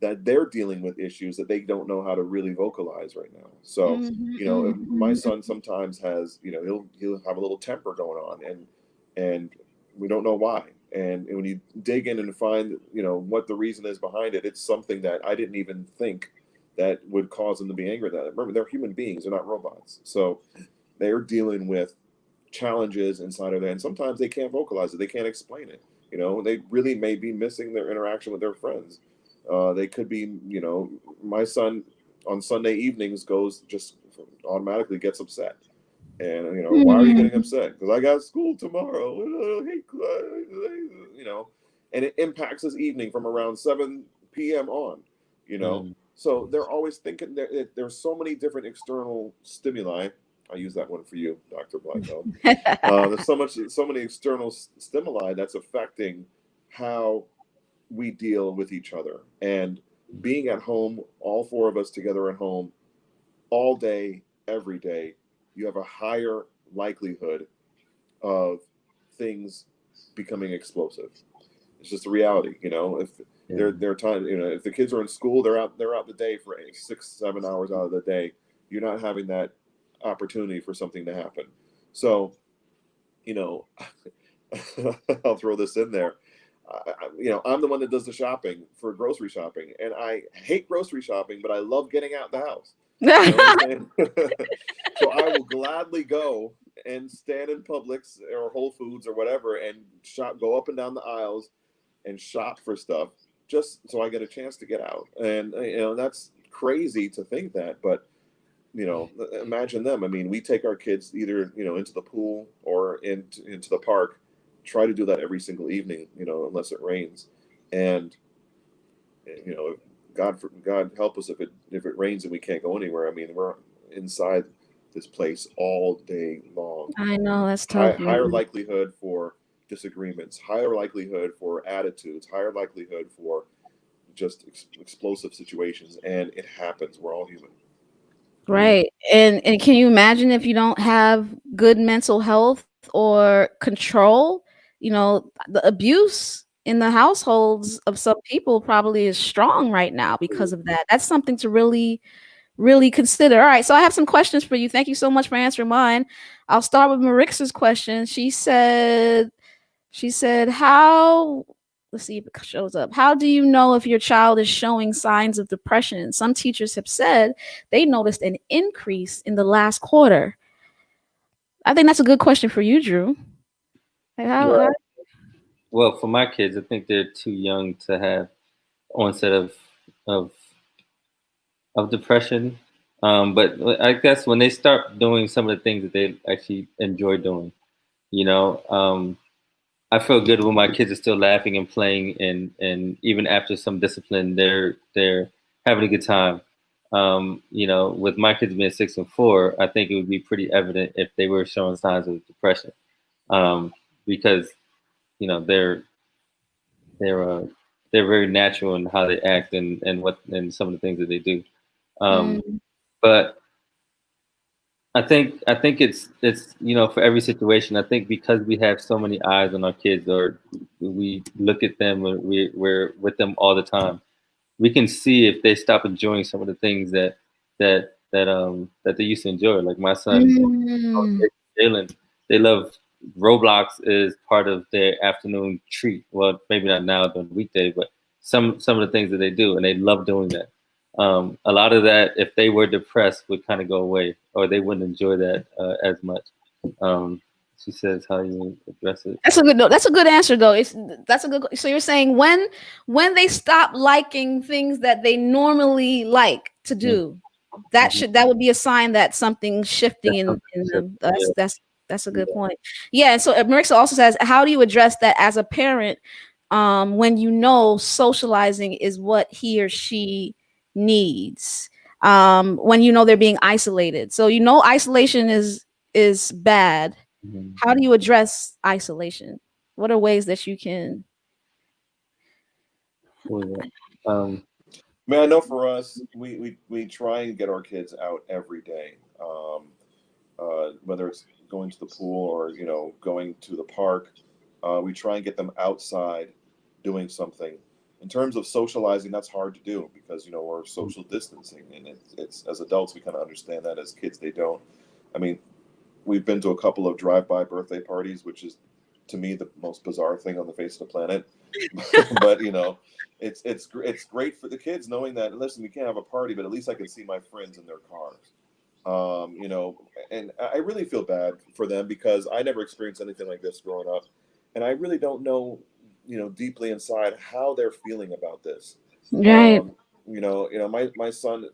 that they're dealing with issues that they don't know how to really vocalize right now. So, my Mhm. son sometimes has, he'll have a little temper going on, and we don't know why. And when you dig in and find, what the reason is behind it, it's something that I didn't even think that would cause them to be angry at that. Remember, they're human beings; they're not robots. So they're dealing with challenges inside of that, and sometimes they can't vocalize it. They can't explain it. They really may be missing their interaction with their friends. They could be, my son on Sunday evenings goes just automatically gets upset. And, why are you getting Mhm. upset? Because I got school tomorrow. And it impacts his evening from around 7 p.m. on, you know. Mm. So they're always thinking there's so many different external stimuli. I use that one for you, Dr. Blackbelt. There's so many external stimuli that's affecting how we deal with each other. And being at home, all four of us together at home, all day, every day, you have a higher likelihood of things becoming explosive. It's just a reality, If Yeah. there are times, if the kids are in school, they're out the day for 6, 7 hours out of the day. You're not having that opportunity for something to happen. So, you know, I'll throw this in there. I'm the one that does the shopping for grocery shopping, and I hate grocery shopping, but I love getting out the house. You know what I'm saying? So I will gladly go and stand in Publix or Whole Foods or whatever and shop, go up and down the aisles and shop for stuff just so I get a chance to get out. And that's crazy to think that, but imagine them. I mean, we take our kids either into the pool or into the park. Try to do that every single evening, unless it rains. And God help us if it rains and we can't go anywhere. I mean, we're inside this place all day long. I know that's tough, Higher man. likelihood for disagreements, higher likelihood for attitudes, higher likelihood for just explosive situations, and it happens. We're all human. Mm. Right. And can you imagine if you don't have good mental health or control? The abuse in the households of some people probably is strong right now because of that. That's something to really, really consider. All right. So I have some questions for you. Thank you so much for answering mine. I'll start with Marixa's question. She said, how, let's see if it shows up. How do you know if your child is showing signs of depression? Some teachers have said they noticed an increase in the last quarter. I think that's a good question for you, Drew. Like, how Well, well, for my kids, I think they're too young to have onset of of depression. But I guess when they start doing some of the things that they actually enjoy doing, you know, um, I feel good when my kids are still laughing and playing, and even after some discipline, they're having a good time. With my kids being 6 and 4, I think it would be pretty evident if they were showing signs of depression, because they're they're uh, they're very natural in how they act and some of the things that they do. Um, Mm, but I think it's for every situation. I think because we have so many eyes on our kids, or we look at them, or we're with them all the time, we can see if they stop enjoying some of the things that they used to enjoy. Like my son, mm, Jalen, they love Roblox is part of their afternoon treat. Well, maybe not now during the weekday, but some of the things that they do, and they love doing that. A lot of that, if they were depressed, would kind of go away, or they wouldn't enjoy that as much. Um, she says, "How you address it?" that's a good no, that's a good answer though. That's a good. So you're saying when they stop liking things that they normally like to do, Mm-hmm. that would be a sign that something's shifting That's in something them. yeah, That's a good yeah. point. Yeah. And so Marissa also says, how do you address that as a parent, when you know socializing is what he or she needs, when you know they're being isolated. So isolation is bad. Mhm. How do you address isolation? What are ways that you can? What was that? I mean, I know for us, we try and get our kids out every day, whether it's going to the pool or going to the park. We try and get them outside doing something. In terms of socializing, that's hard to do because we're social distancing, and it's as adults we kind of understand that. As kids, they don't. I mean, we've been to a couple of drive-by birthday parties, which is to me the most bizarre thing on the face of the planet. But it's great for the kids knowing that. Listen, we can't have a party, but at least I can see my friends in their cars. And I really feel bad for them because I never experienced anything like this growing up, and I really don't know, deeply inside how they're feeling about this. Right. Um, my son,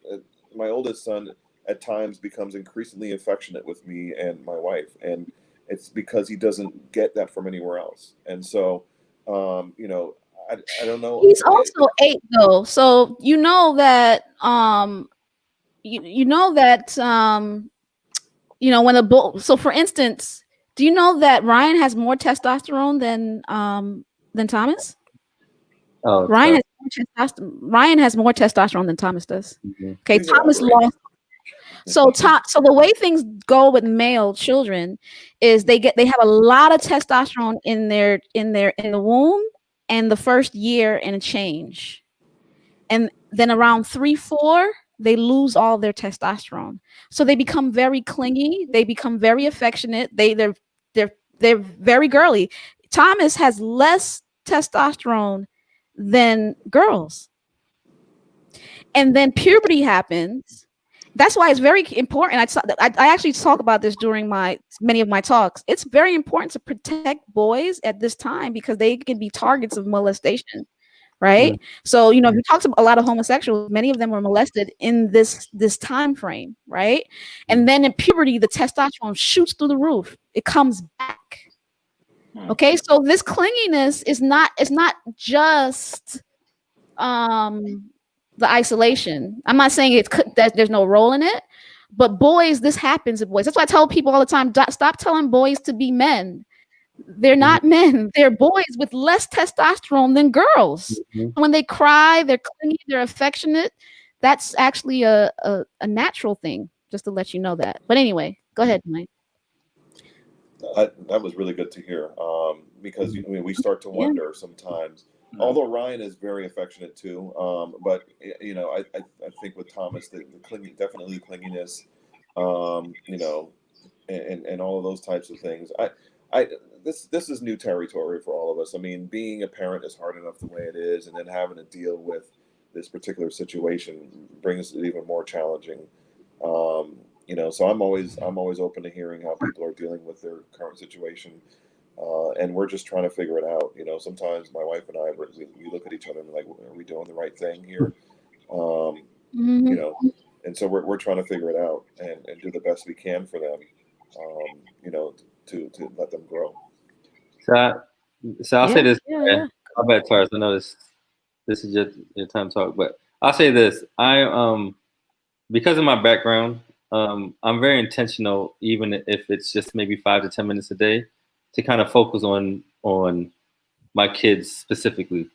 my oldest son, at times becomes increasingly affectionate with me and my wife, and it's because he doesn't get that from anywhere else. And so, I don't know. He's also 8 though. So you know that when a bull so for instance, do you know that Ryan has more testosterone than Thomas? Oh, sorry. Ryan has more testosterone than Thomas does. Mhm. Okay, Please Thomas elaborate. lost. So the way things go with male children is they have a lot of testosterone in the womb and the first year and change. And then around 3, 4, they lose all their testosterone. So they become very clingy, they become very affectionate, they're very girly. Thomas has less testosterone than girls. And then puberty happens. That's why it's very important. I actually talk about this during many of my talks. It's very important to protect boys at this time because they can be targets of molestation, right? Mhm. So if you talk to a lot of homosexuals, many of them were molested in this time frame, right? And then in puberty, the testosterone shoots through the roof. It comes back. Okay, so this clinginess is not just um the isolation. I'm not saying that there's no role in it, but boys, this happens to boys. That's why I tell people all the time, stop telling boys to be men. They're Mhm. not men. They're boys with less testosterone than girls. Mhm. When they cry, they're clingy, they're affectionate. That's actually a natural thing, just to let you know that. But anyway, go ahead, Mike. That was really good to hear, because I mean, we start to Yeah. wonder sometimes. Although Ryan is very affectionate too, but I think with Thomas, the clingy, definitely clinginess, you know, and all of those types of things. I this is new territory for all of us. I mean, being a parent is hard enough the way it is, and then having to deal with this particular situation brings it even more challenging. So I'm always open to hearing how people are dealing with their current situation, and we're just trying to figure it out. Sometimes my wife and I we look at each other and we're like, are we doing the right thing here? Um, you Mhm. know, and so we're trying to figure it out and do the best we can for them, to let them grow. So So I'll say Yeah, this. yeah, Yeah, yeah. my bad, Taurus. I know this is your time to talk, but I'll say this. I because of my background, I'm very intentional, even if it's just maybe 5 to 10 minutes a day, to kind of focus on my kids specifically,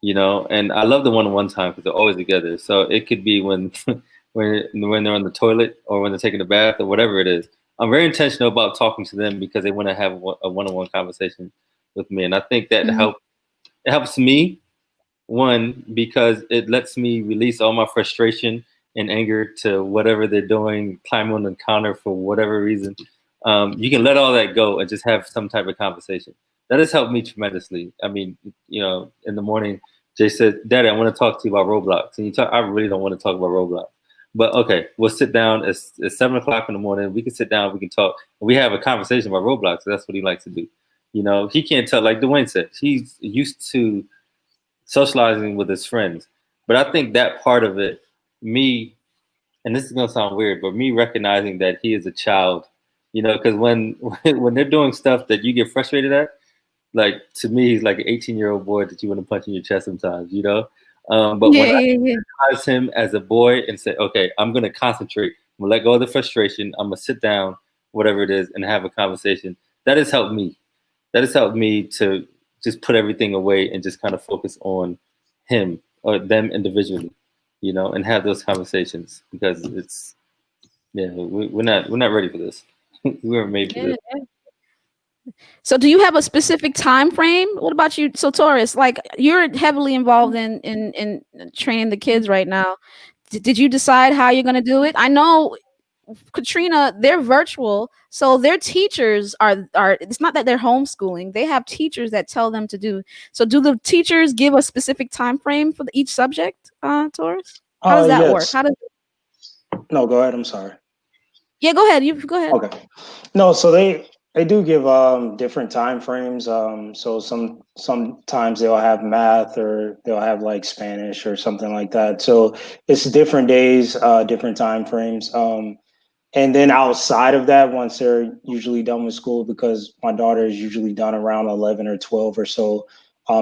And I love the one-on-one time because they're always together. So it could be when when they're on the toilet or when they're taking a bath or whatever it is. I'm very intentional about talking to them because they want to have a one-on-one conversation with me, and I think that Mhm. it helps me one because it lets me release all my frustration and anger to whatever they're doing, climb on the counter for whatever reason. You can let all that go and just have some type of conversation. That has helped me tremendously. I mean, in the morning, Jay said, "Daddy, I want to talk to you about Roblox." And I really don't want to talk about Roblox. But okay, we'll sit down. It's 7 o'clock in the morning. We can sit down. We can talk. We have a conversation about Roblox. That's what he likes to do. He can't tell. Like Dwayne said, he's used to socializing with his friends. But I think that part of it, me, and this is gonna sound weird, but me recognizing that he is a child, because when when they're doing stuff that you get frustrated at, like to me, he's like an 18-year-old boy that you want to punch in your chest sometimes. But when Yeah, yeah, yeah. I recognize him as a boy and say, okay, I'm gonna concentrate, I'm gonna let go of the frustration, I'm gonna sit down, whatever it is, and have a conversation. That has helped me to just put everything away and just kind of focus on him or them individually, and have those conversations because we're not ready for this. We weren't made for Yeah. this. So do you have a specific time frame? What about you? So Taurus, like you're heavily involved in training the kids right now. Did you decide how you're going to do it? I know Katrina, they're virtual, so their teachers are. It's not that they're homeschooling; they have teachers that tell them to do. So, do the teachers give a specific time frame for each subject, Taurus? How does that work? Yes. No, go ahead. I'm sorry. Yeah, go ahead. You go ahead. Okay. No, so they do give different time frames. So sometimes they'll have math or they'll have like Spanish or something like that. So it's different days, different time frames. And then outside of that, once they're usually done with school, because my daughter is usually done around 11 or 12 or so.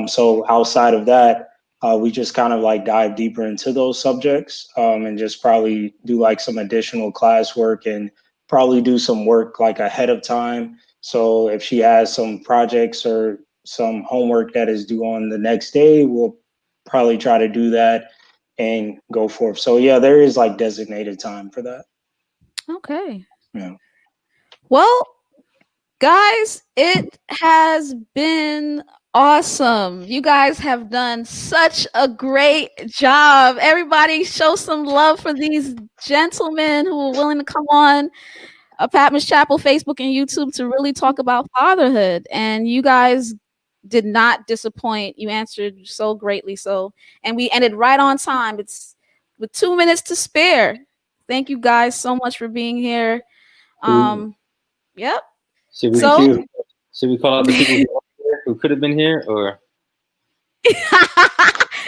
So outside of that, we just kind of like dive deeper into those subjects and just probably do like some additional classwork and probably do some work like ahead of time. So if she has some projects or some homework that is due on the next day, we'll probably try to do that and go forth. So yeah, there is like designated time for that. Okay. Yeah. Well, guys, it has been awesome. You guys have done such a great job. Everybody show some love for these gentlemen who are willing to come on Patmos Chapel, Facebook, and YouTube to really talk about fatherhood. And you guys did not disappoint. You answered so greatly. So, and we ended right on time. It's with 2 minutes to spare. Thank you guys so much for being here. Should Yep. should we Thank So you. should we call out the people who could have been here, or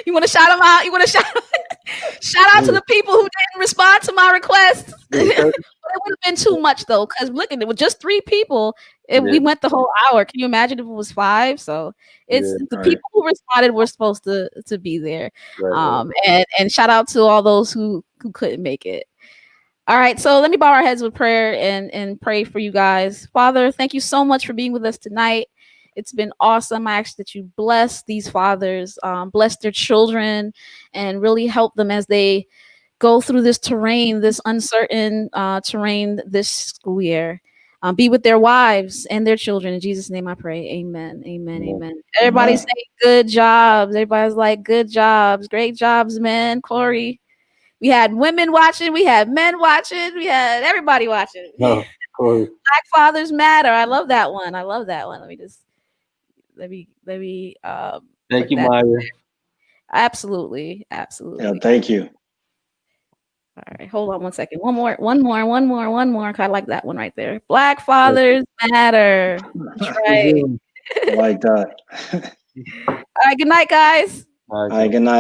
you want to shout them out? You want to shout out to the people who didn't respond to my request? It would have been too much though, because look at it, with just 3 people, we yeah, went the whole hour. Can you imagine if it was 5? So it's yeah, the All right. people who responded were supposed to be there. right. And shout out to all those who couldn't make it. All right, so let me bow our heads with prayer and pray for you guys. Father, thank you so much for being with us tonight. It's been awesome. I ask that you bless these fathers, bless their children, and really help them as they go through this terrain, this uncertain terrain this school year. Be with their wives and their children. In Jesus' name I pray. Amen. Amen. Yeah. Amen. Everybody say Amen. good jobs. Everybody's like, good jobs. Great jobs, man. Corey. We had women watching. We had men watching. We had everybody watching. No, Corey. Black Fathers Matter. I love that one. I love that one. Let me Thank put you, that. Maya. Absolutely. Yeah. Absolutely. Thank you. All right, hold on one second. One more. I like that one right there. Black Fathers Matter. That's right. I like that. All right, good night, guys. All All right, right. Good night.